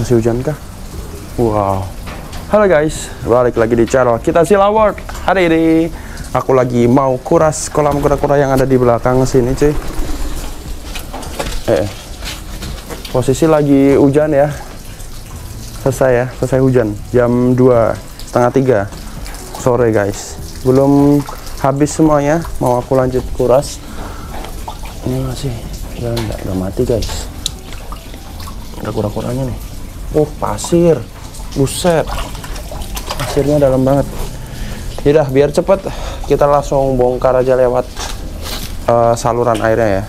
Masih hujan kah? Wow. Halo guys, balik lagi di channel kita Zilla World. Hari ini aku lagi mau kuras kolam kura-kura yang ada di belakang sini, cuy. Posisi lagi hujan ya. Selesai hujan. Jam 2:30, 3 sore guys. Belum habis semuanya, mau aku lanjut kuras. Ini masih udah mati guys. Ada kura-kuranya nih. Pasir. Buset. Pasirnya dalam banget. Yaudah, biar cepet kita langsung bongkar aja lewat saluran airnya ya.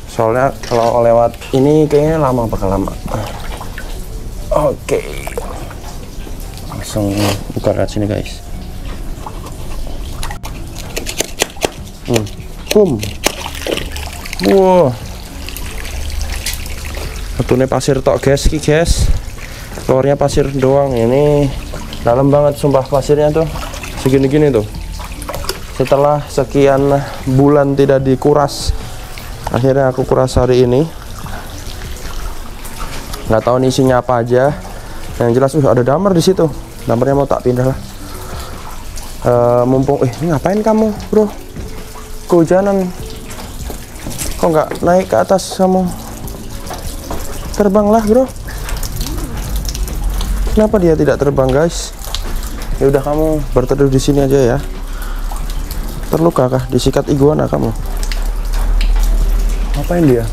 Soalnya kalau lewat ini kayaknya bakal lama. Oke. Langsung buka lewat sini guys. Boom. Wow. Satunya pasir tok guys, keluarnya pasir doang. Ini dalam banget sumpah pasirnya tuh, segini-gini tuh. Setelah sekian bulan tidak dikuras, akhirnya aku kuras hari ini. Nggak tahu nih isinya apa aja. Yang jelas ada damar di situ. Damarnya mau tak pindah lah. Mumpung ini ngapain kamu bro? Kehujanan. Kok nggak naik ke atas kamu? Terbanglah bro. Kenapa dia tidak terbang guys? Ya udah, kamu berteduh di sini aja ya. Terluka kah? Disikat iguana kamu? Ngapain dia?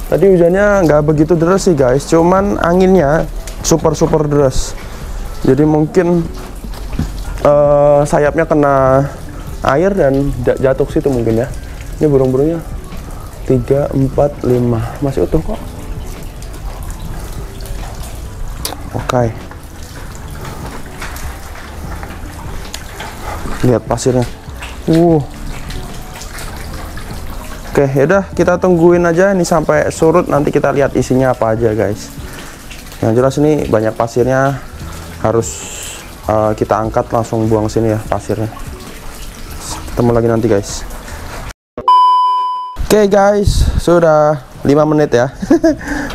Tadi hujannya nggak begitu deras sih guys, cuman anginnya super deras. Jadi mungkin sayapnya kena air dan jatuh situ mungkin ya. Ini burung-burungnya 3, 4, 5 masih utuh kok. Oke. Lihat pasirnya. Oke, yaudah kita tungguin aja ini sampai surut, nanti kita lihat isinya apa aja guys. Yang jelas ini banyak pasirnya, harus kita angkat langsung buang sini ya pasirnya. Ketemu lagi nanti guys. Oke guys, sudah 5 menit ya.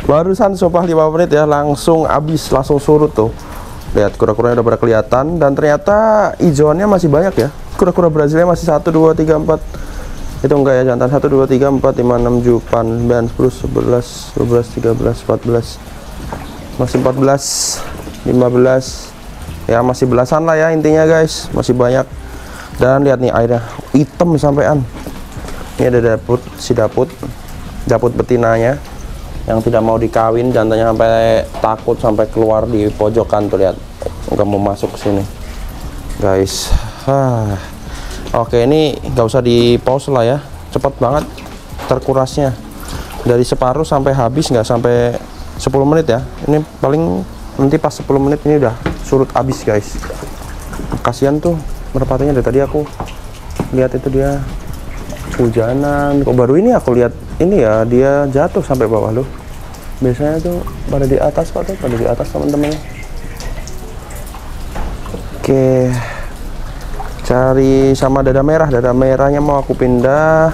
Barusan sumpah 5 menit ya, langsung habis, langsung surut tuh. Lihat kura-kuranya udah pada kelihatan, dan ternyata hijauannya masih banyak ya. Kura-kura Brazilnya masih 1, 2, 3, 4. Itu enggak ya, jantan 1, 2, 3, 4, 5, 6, 7, 8, 9, 10, 11, 12, 13, 14. Masih 14, 15. Ya masih belasan lah ya intinya guys, masih banyak. Dan lihat nih airnya hitam sampean. Ini ada daput betinanya yang tidak mau dikawin, jantannya sampai takut sampai keluar di pojokan tuh, lihat nggak mau masuk ke sini guys. Oke, ini nggak usah di pause lah ya, cepet banget terkurasnya, dari separuh sampai habis, nggak sampai 10 menit ya. Ini paling nanti pas 10 menit ini udah surut habis guys. Kasihan tuh merpatinya, dari tadi aku lihat itu dia hujanan, kok baru ini aku lihat ini ya, dia jatuh sampai bawah loh. Biasanya tuh pada di atas kok, tuh pada di atas teman-teman. Oke, cari sama dada merahnya mau aku pindah.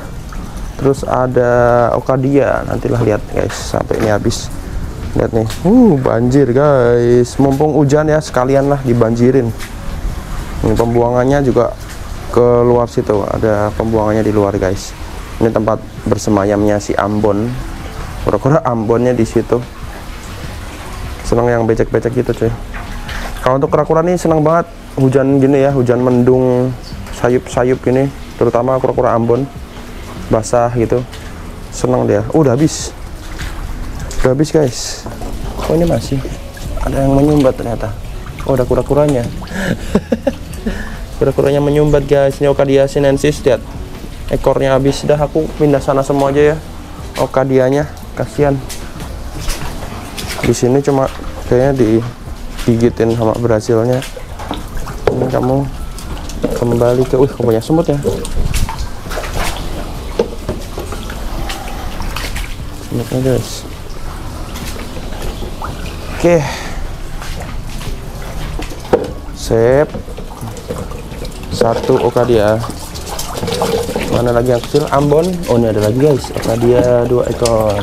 Terus ada Okadia, nantilah lihat guys sampai ini habis. Lihat nih, banjir guys. Mumpung hujan ya, sekalian lah dibanjirin. Ini pembuangannya juga ke luar situ, ada pembuangannya di luar guys. Ini tempat bersemayamnya si Ambon. Kura-kura Ambonnya di situ. Senang yang becek-becek gitu cuy. Kalau untuk kura-kura nih senang banget hujan gini ya, hujan mendung sayup-sayup gini, terutama kura-kura Ambon basah gitu. Senang dia. Udah habis guys. Oh ini masih ada yang menyumbat ternyata. Oh ada kura-kuranya. Kura-kuranya menyumbat guys. Ini Okadia sinensis, lihat ekornya habis. Dah aku pindah sana semua aja ya, Okadianya, kasihan. Di sini cuma kayaknya digigitin sama Brazilnya. Ini kamu kembali ke kamu banyak semut ya. Semutnya guys. Oke. Sip. 1 Okadia. Mana lagi yang kecil? Ambon. Oh ini ada lagi guys, Okadia 2 ekor.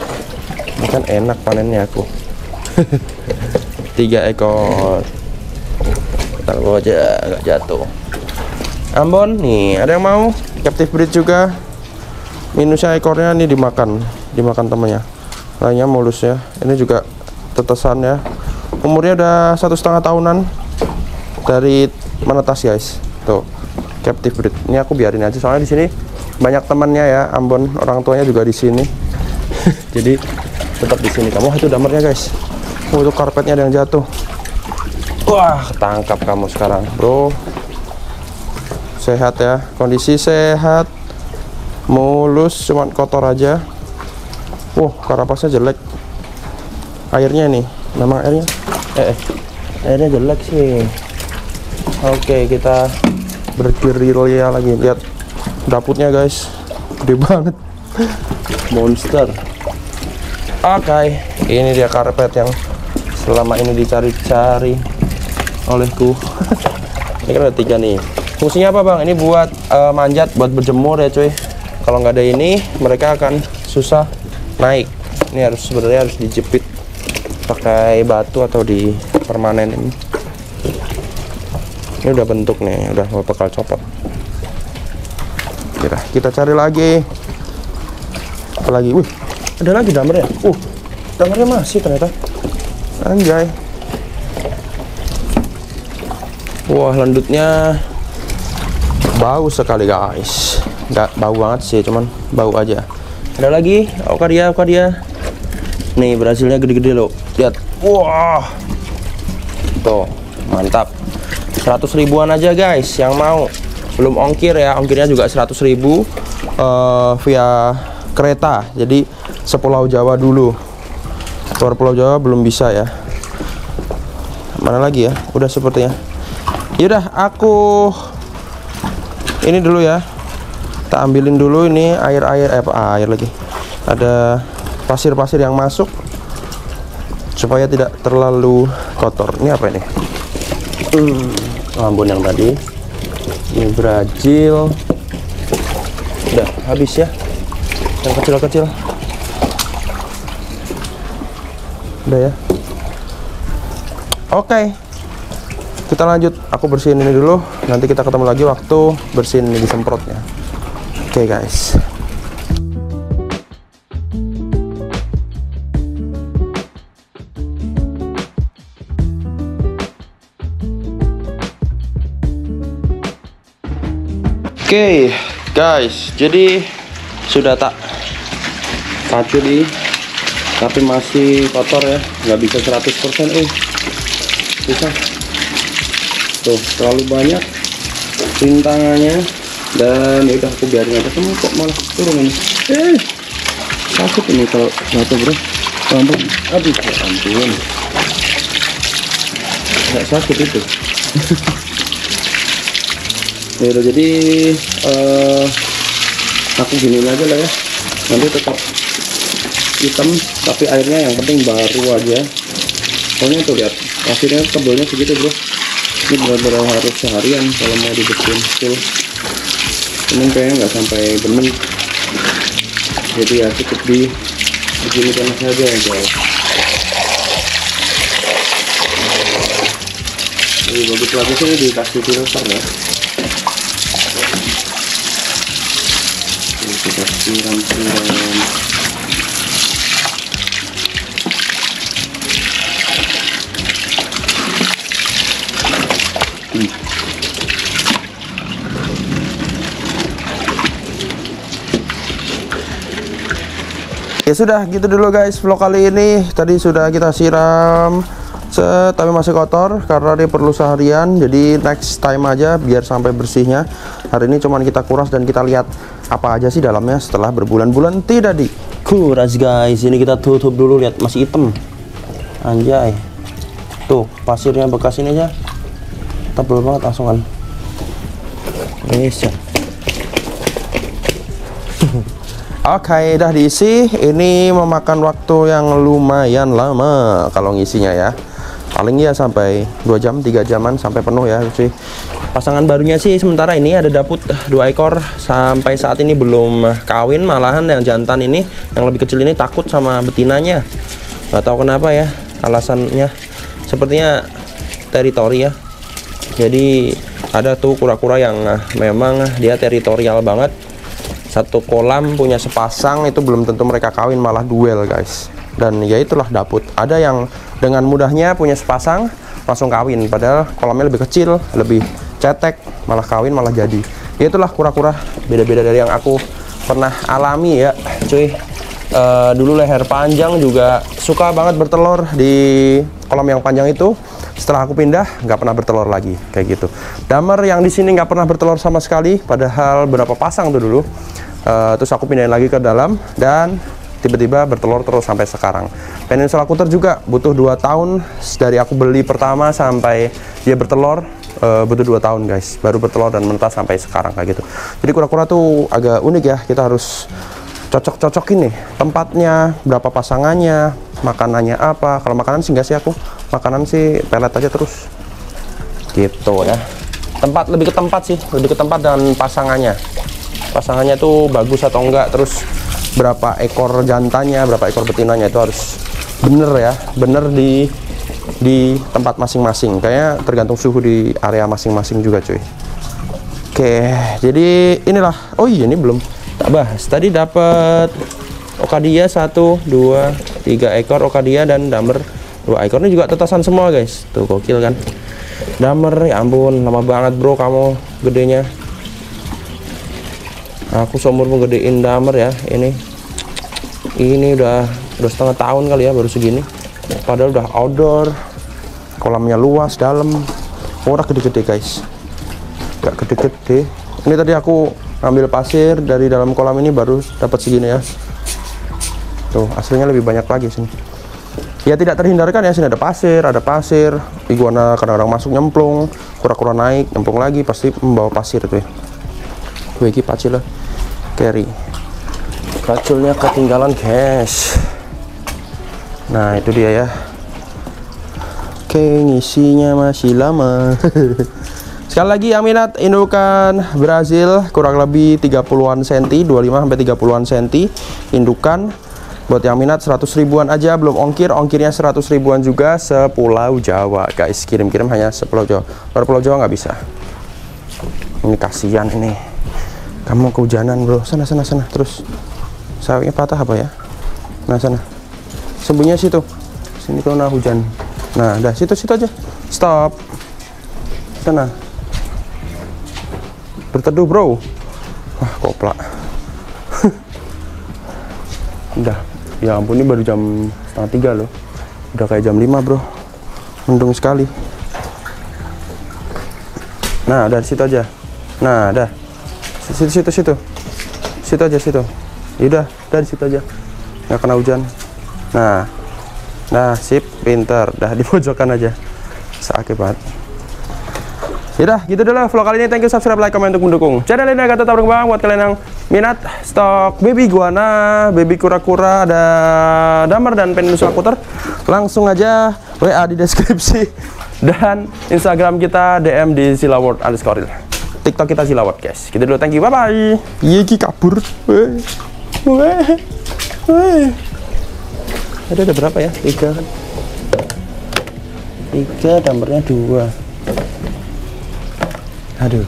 Ini kan enak panennya aku. 3 ekor. Taruh aja nggak jatuh. Ambon nih, ada yang mau captive breed juga. Minusnya ekornya nih dimakan temennya. Lainnya mulus ya. Ini juga tetesan ya. Umurnya udah 1,5 tahunan dari menetas guys. Tuh captive breed. Ini aku biarin aja soalnya di sini banyak temannya ya. Ambon orang tuanya juga di sini. Jadi tetap di sini kamu. Itu damernya guys. Untuk karpetnya ada yang jatuh. Wah, ketangkap kamu sekarang, bro. Sehat ya, kondisi sehat, mulus, cuman kotor aja. Karapasnya jelek. Airnya nih, memang airnya, airnya jelek sih. Oke, kita bergerilya lagi. Lihat dapurnya guys, gede banget, monster. Oke, ini dia karpet yang selama ini dicari-cari olehku. Ini kan ada 3 nih. Fungsinya apa bang? Ini buat manjat, buat berjemur ya cuy. Kalau nggak ada ini mereka akan susah naik. Ini sebenarnya harus dijepit pakai batu atau di permanen ini. Ini udah bentuk nih, udah bakal copot. Kita cari lagi. Apa lagi? Wih, ada lagi damernya. Damernya masih ternyata. Anjay. Wah, lendutnya bau sekali guys. Nggak bau banget sih, cuman bau aja. Ada lagi, oke dia. Nih berhasilnya gede-gede loh. Lihat. Wah. Tuh, mantap. 100 ribuan aja guys yang mau. Belum ongkir ya, ongkirnya juga 100 ribu via kereta. Jadi sepulau Jawa dulu. Luar Pulau Jawa belum bisa ya. Mana lagi ya? Udah sepertinya. Yaudah, aku ini dulu ya. Kita ambilin dulu ini air lagi. Ada pasir-pasir yang masuk supaya tidak terlalu kotor. Ini apa ini? Ambon yang tadi. Ini Brazil. Udah habis ya. Yang kecil-kecil. Udah ya. Oke. Kita lanjut. Aku bersihin ini dulu. Nanti kita ketemu lagi waktu bersihin ini disemprotnya. Oke guys. Oke guys, jadi sudah tak paculi, tapi masih kotor ya, nggak bisa 100%. Bisa tuh, terlalu banyak rintangannya. Dan ya udah, aku biarin aja. Kamu kok malah turun ini? Sakit ini kalau jatuh bro. Ampun, aduh ya ampun, nggak sakit itu. Ya udah, jadi aku giniin aja lah ya. Nanti tetap hitam, tapi airnya yang penting baru aja. Soalnya tuh lihat, pasirnya tebalnya segitu bro. Ini benar-benar harus seharian kalau mau dibersihin full. Ini kayaknya nggak sampai bening, jadi ya cukup beginikan saja ya guys. Jadi bagus lagi sih dikasih filter ya. Ini kita siram. Ya sudah, gitu dulu guys vlog kali ini. Tadi sudah kita siram, tapi masih kotor karena dia perlu seharian. Jadi next time aja biar sampai bersihnya. Hari ini cuman kita kuras dan kita lihat apa aja sih dalamnya setelah berbulan-bulan tidak dikuras guys. Ini kita tutup dulu, lihat masih hitam. Anjay. Tuh, pasirnya bekas ini aja tebel banget langsung kan. Yes ya. Oke, dah diisi. Ini memakan waktu yang lumayan lama kalau ngisinya ya. Paling ya sampai 2 jam, 3 jaman sampai penuh ya cuy. Pasangan barunya sih sementara ini ada daput 2 ekor. Sampai saat ini belum kawin, malahan yang jantan ini, yang lebih kecil ini takut sama betinanya. Nggak tahu kenapa ya. alasannya sepertinya teritori ya. Jadi ada tuh kura-kura yang memang dia teritorial banget. Satu kolam punya sepasang, itu belum tentu mereka kawin, malah duel guys. Dan ya itulah Daput. Ada yang dengan mudahnya punya sepasang langsung kawin, padahal kolamnya lebih kecil, lebih cetek, malah kawin, malah jadi. Ya itulah kura-kura, beda-beda dari yang aku pernah alami ya cuy. Dulu leher panjang juga suka banget bertelur di kolam yang panjang itu. Setelah aku pindah nggak pernah bertelur lagi kayak gitu. Damer yang di sini nggak pernah bertelur sama sekali, padahal berapa pasang tuh dulu. Terus aku pindahin lagi ke dalam dan tiba-tiba bertelur terus sampai sekarang. Peninsula Kuter juga butuh 2 tahun dari aku beli pertama sampai dia bertelur, butuh 2 tahun guys, baru bertelur dan menetas sampai sekarang kayak gitu. Jadi kura-kura tuh agak unik ya, kita harus cocok-cocokin nih tempatnya, berapa pasangannya, makanannya apa. Kalau makanan sih enggak sih, aku makanan sih pelet aja terus gitu ya. Tempat, lebih ke tempat sih, lebih ke tempat dan pasangannya tuh bagus atau enggak, terus berapa ekor jantannya, berapa ekor betinanya, itu harus bener ya, bener di tempat masing-masing. Kayaknya tergantung suhu di area masing-masing juga cuy. Oke, jadi inilah. Oh iya, ini belum tak bahas. Tadi dapat Okadia 1, 2, 3 ekor Okadia dan Damer 2 ekor. Ini juga tetasan semua guys. Tuh gokil kan. Damer, ya ampun, lama banget bro kamu gedenya. Aku seumur ngegedein Damer ya. Ini udah setengah tahun kali ya baru segini. Padahal udah outdoor, kolamnya luas, dalam. Udah gede-gede guys. Gak gede-gede. Ini tadi aku ambil pasir dari dalam kolam ini baru dapat segini ya. Tuh aslinya lebih banyak lagi sini. Ya tidak terhindarkan ya, sini ada pasir. Iguana kadang-kadang masuk nyemplung, kura-kura naik nyemplung lagi, pasti membawa pasir tuh ya. Wiki pacil lah, carry. Kaculnya ketinggalan guys. Nah itu dia ya. Oke, ngisinya masih lama. Sekali lagi yang minat indukan Brazil kurang lebih 30-an senti, 25 sampai 30-an senti indukan. Buat yang minat 100 ribuan aja, belum ongkir. Ongkirnya 100 ribuan juga sepulau Jawa guys. Kirim-kirim hanya sepulau Jawa. Luar pulau Jawa nggak bisa. Ini kasihan ini. Kamu kehujanan bro. Sana. Terus sawitnya patah apa ya? Nah sana. Sembunyinya situ. Sini kena hujan. Nah, dah situ aja. Stop. Sana. Berteduh bro. Wah koplak. Udah. Ya ampun, ini baru jam 2:30 loh. Udah kayak jam 5 bro. Mendung sekali. Nah dari situ aja. Nah dah. Situ aja. Yaudah dari situ aja. Nggak kena hujan. Nah sip, pinter. Dah di pojokan aja. Sakit banget. Yaudah gitu dulu vlog kali ini. Thank you, subscribe, like, komen untuk mendukung channel ini agar tetap berkembang. Buat kalian yang minat stok baby iguana, baby kura-kura, ada Damer dan Peninsula Kuter, langsung aja WA di deskripsi dan Instagram kita DM di Zilaword _ TikTok kita Zilaword guys. Gitu dulu, thank you, bye bye. Yeki kabur. Ada berapa ya? 3 kan? 3, Damernya 2. Aduh.